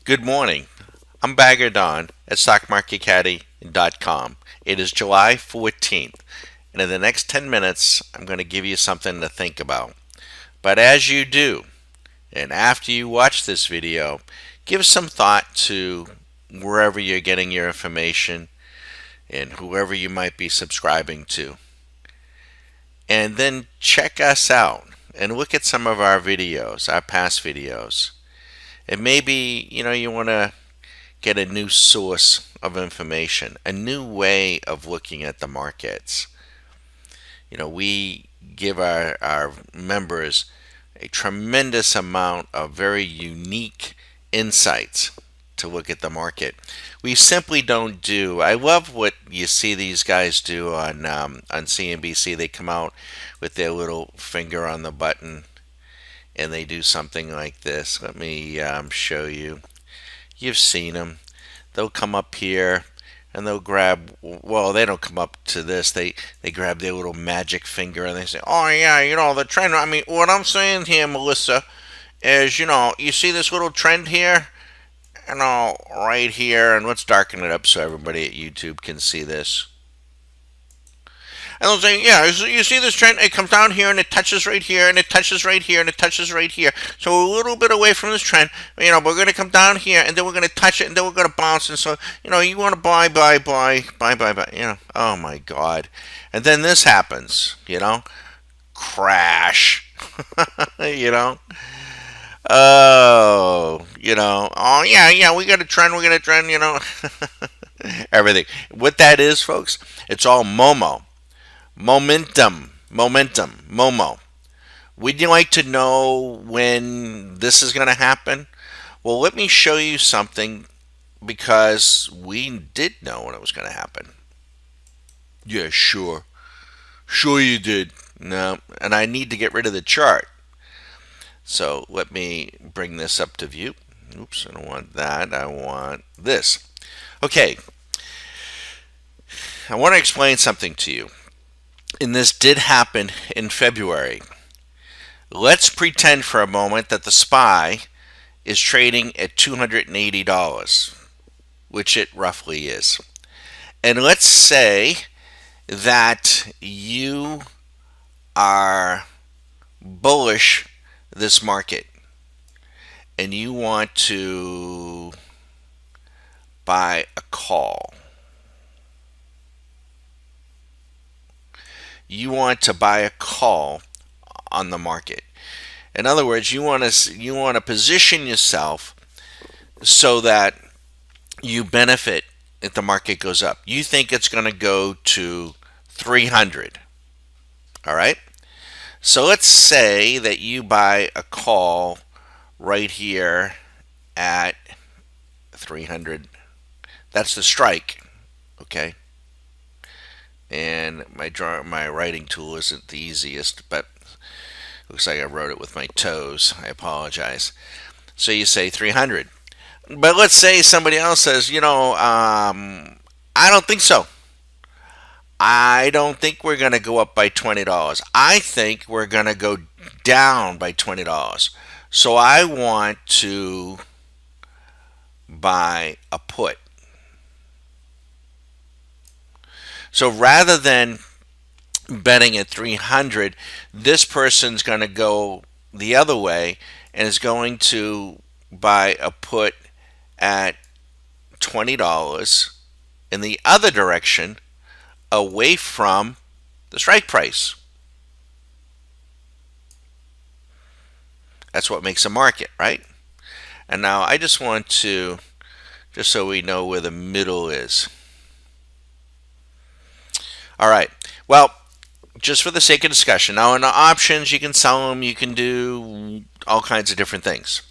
Good morning. I'm Bagger Don at StockMarketCaddy.com. It is July 14th, and in the next 10 minutes, I'm going to give you something to think about. But as you do, and after you watch this video, give some thought to wherever you're getting your information and whoever you might be subscribing to. And then check us out and look at some of our videos, our past videos. And maybe, you want to get a new source of information, a new way of looking at the markets. We give our members a tremendous amount of very unique insights to look at the market. We simply don't do. I love what you see these guys do on CNBC. They come out with their little finger on the button and they do something like this. Let me show you. You've seen them. They'll come up here and they'll grab, well, they don't come up to this. They grab their little magic finger and they say, oh, yeah, the trend. I mean, what I'm saying here, Melissa, is, you see this little trend here? Right here. And let's darken it up so everybody at YouTube can see this. And they'll say, yeah, you see this trend? It comes down here and it touches right here and it touches right here and it touches right here. So we're a little bit away from this trend. But we're going to come down here and then we're going to touch it and then we're going to bounce. And so, you want to buy. Oh my God. And then this happens, crash. you know. Oh, yeah, we got a trend, Everything. What that is, folks, it's all Momo. Momo. Would you like to know when this is going to happen? Well, let me show you something because we did know when it was going to happen. Yeah, sure. Sure you did. No, and I need to get rid of the chart. So let me bring this up to view. Oops, I don't want that. I want this. Okay. I want to explain something to you. And this did happen in February. Let's pretend for a moment that the SPY is trading at $280, which it roughly is. And let's say that you are bullish this market and you want to buy a call. You want to buy a call on the market. In other words, you want to position yourself so that you benefit if the market goes up. You think it's going to go to 300. All right? So let's say that you buy a call right here at 300. That's the strike, okay? And my writing tool isn't the easiest, but looks like I wrote it with my toes. I apologize. So you say 300. But let's say somebody else says, I don't think so. I don't think we're going to go up by $20. I think we're going to go down by $20. So I want to buy a put. So rather than betting at 300, this person's going to go the other way and is going to buy a put at $20 in the other direction away from the strike price. That's what makes a market, right? And now I just want to, just so we know where the middle is. All right. Well, just for the sake of discussion, now in the options, you can sell them, you can do all kinds of different things,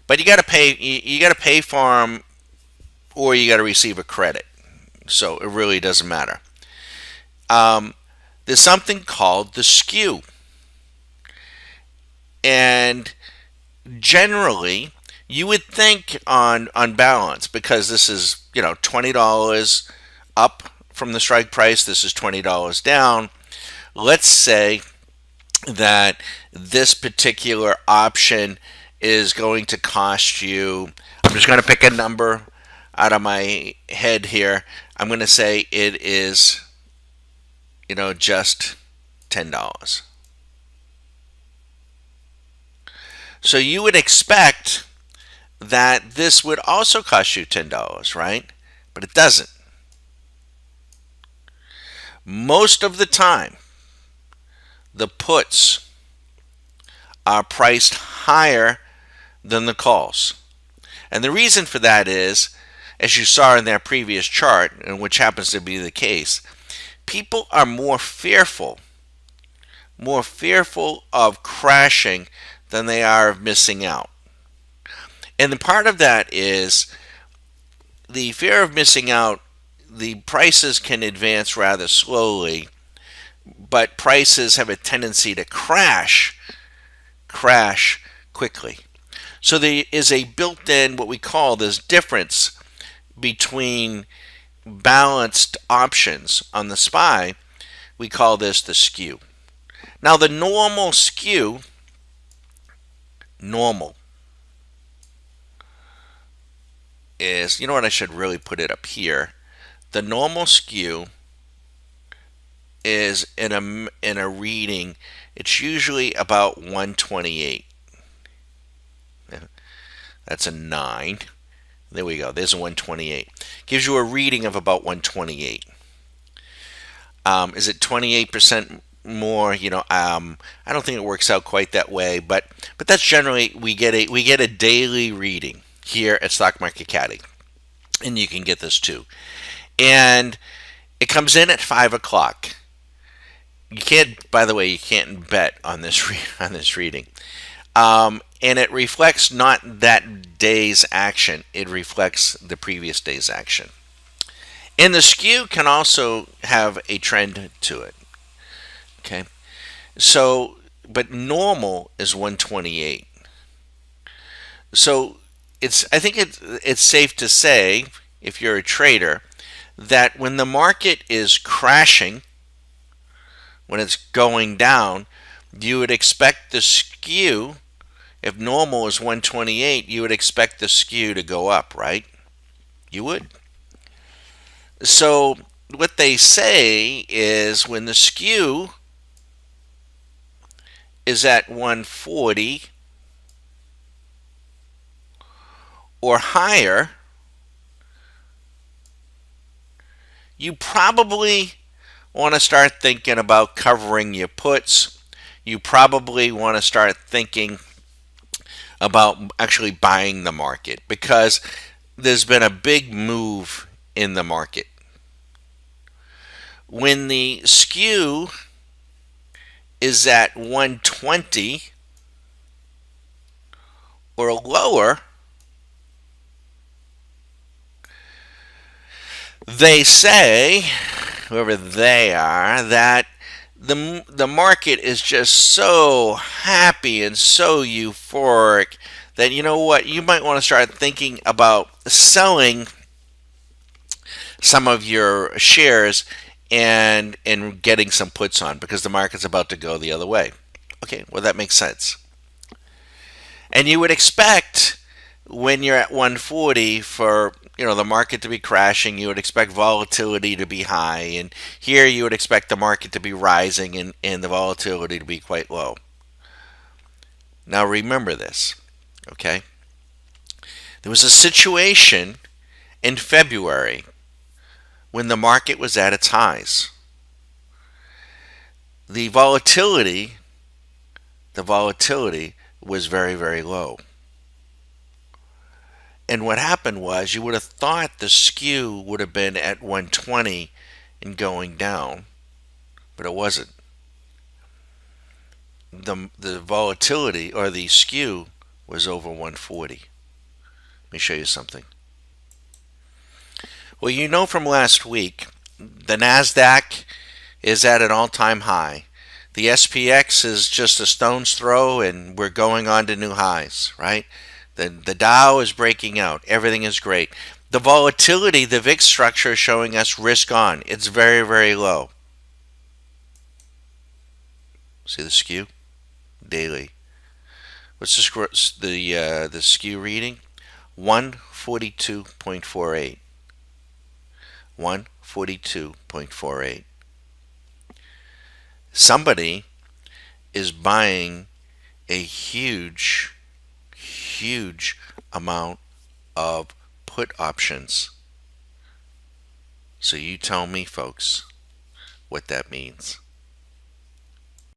but you got to pay. You got to pay for them, or you got to receive a credit. So it really doesn't matter. There's something called the skew, and generally, you would think on balance, because this is $20 up from the strike price, this is $20 down. Let's say that this particular option is going to cost you, I'm just going to pick a number out of my head here. I'm going to say it is, just $10. So you would expect that this would also cost you $10, right? But it doesn't. Most of the time, the puts are priced higher than the calls. And the reason for that is, as you saw in that previous chart, and which happens to be the case, people are more fearful of crashing than they are of missing out. And the part of that is the fear of missing out. The prices can advance rather slowly, but prices have a tendency to crash quickly. So there is a built-in, what we call this difference between balanced options on the SPY. We call this the skew. Now the normal skew, normal, is, you know what, I should really put it up here. The normal skew is in a reading, it's usually about 128. That's a 9. There we go. There's a 128. Gives you a reading of about 128. Is it 28% more? I don't think it works out quite that way, but that's generally we get a daily reading here at Stock Market Caddy, and you can get this too. And it comes in at 5 o'clock. You can't, by the way, you can't bet on this on this reading. And it reflects not that day's action, it reflects the previous day's action. And the skew can also have a trend to it. Okay. So, but normal is 128. So I think it's safe to say, if you're a trader, that when the market is crashing, when it's going down, you would expect the skew, if normal is 128, you would expect the skew to go up, right? You would. So what they say is when the skew is at 140 or higher, you probably want to start thinking about covering your puts. You probably want to start thinking about actually buying the market, because there's been a big move in the market. When the skew is at 120 or lower, they say, whoever they are, that the market is just so happy and so euphoric that, you know what, you might want to start thinking about selling some of your shares and getting some puts on, because the market's about to go the other way. Okay, well, that makes sense. And you would expect, when you're at 140, for the market to be crashing. You would expect volatility to be high, and here you would expect the market to be rising and the volatility to be quite low. Now remember this, okay? There was a situation in February when the market was at its highs. The volatility was very, very low. And what happened was, you would have thought the skew would have been at 120 and going down, but it wasn't. The volatility, or the skew, was over 140. Let me show you something. Well, from last week, the NASDAQ is at an all-time high. The SPX is just a stone's throw, and we're going on to new highs, right? The Dow is breaking out. Everything is great. The volatility, the VIX structure, is showing us risk on. It's very, very low. See the skew? Daily. What's the skew reading? 142.48. 142.48. Somebody is buying a huge amount of put options. So you tell me, folks, what that means.